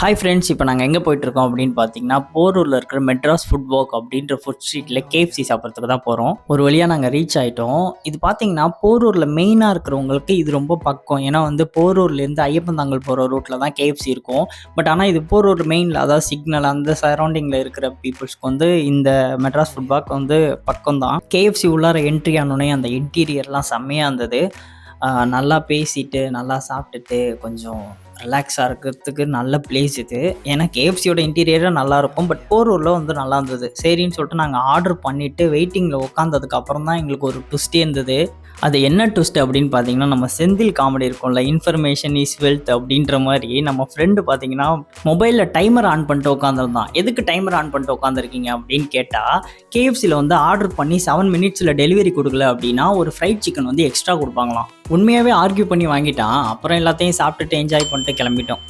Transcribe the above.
Hi friends, இப்போ நாங்கள் எங்கே போயிட்டுருக்கோம் அப்படின்னு பார்த்தீங்கன்னா, போரூரில் இருக்கிற மெட்ராஸ் ஃபுட் வாக் அப்படின்ற ஃபுட் ஸ்ட்ரீட்டில் கேஎஃப்சி சாப்பிட்றதுக்கு தான் போகிறோம். ஒரு வழியாக நாங்கள் ரீச் ஆகிட்டோம். இது பார்த்தீங்கன்னா போரூரில் மெயினாக இருக்கிறவங்களுக்கு இது ரொம்ப பக்கம். ஏன்னா வந்து போரூர்லேருந்து ஐயப்பந்தாங்கல் போகிற ரூட்டில் தான் கேஎஃப்சி இருக்கும். பட் ஆனால் இது போரூர் மெயினில், அதாவது சிக்னல் அந்த சரௌண்டிங்கில் இருக்கிற பீப்புள்ஸ்க்கு வந்து இந்த மெட்ராஸ் ஃபுட் வாக் வந்து பக்கம் தான். கேஎஃப்சி உள்ளார என்ட்ரி ஆனோடனே அந்த இன்டீரியர்லாம் செம்மையாக இருந்தது. நல்லா பேசிட்டு நல்லா சாப்பிட்டுட்டு கொஞ்சம் ரிலாக்ஸாக இருக்கிறதுக்கு நல்ல பிளேஸ் இது. ஏன்னா கேஎஃப்சியோட இன்டீரியரும் நல்லாயிருக்கும். பட் போரூரில் வந்து நல்லா இருந்தது. சரின்னு சொல்லிட்டு நாங்கள் ஆர்டர் பண்ணிவிட்டு வெயிட்டிங்கில் உட்காந்ததுக்கு அப்புறம் தான் எங்களுக்கு ஒரு ட்விஸ்டே இருந்தது. அது என்ன ட்விஸ்ட் அப்படின்னு பார்த்தீங்கன்னா, நம்ம செந்தில் காமெடி இருக்கும்ல, இன்ஃபர்மேஷன் இஸ் வெல்த் அப்படின்ற மாதிரி நம்ம ஃப்ரெண்டு பார்த்தீங்கன்னா மொபைலில் டைமர் ஆன் பண்ணிட்டு உட்காந்துருந்தான். எதுக்கு டைமர் ஆன் பண்ணிட்டு உட்காந்துருக்கீங்க அப்படின்னு கேட்டால், கேஎஃப்சியில் வந்து ஆர்டர் பண்ணி 7 மினிட்ஸில் டெலிவரி கொடுக்கல அப்படின்னா ஒரு ஃப்ரைட் சிக்கன் வந்து எக்ஸ்ட்ரா கொடுப்பாங்களாம். உண்மையாகவே ஆர்கியூ பண்ணி வாங்கிட்டான். அப்புறம் எல்லாத்தையும் சாப்பிட்டுட்டு என்ஜாய் பண்ணிட்டு கிளம்பிட்டோம்.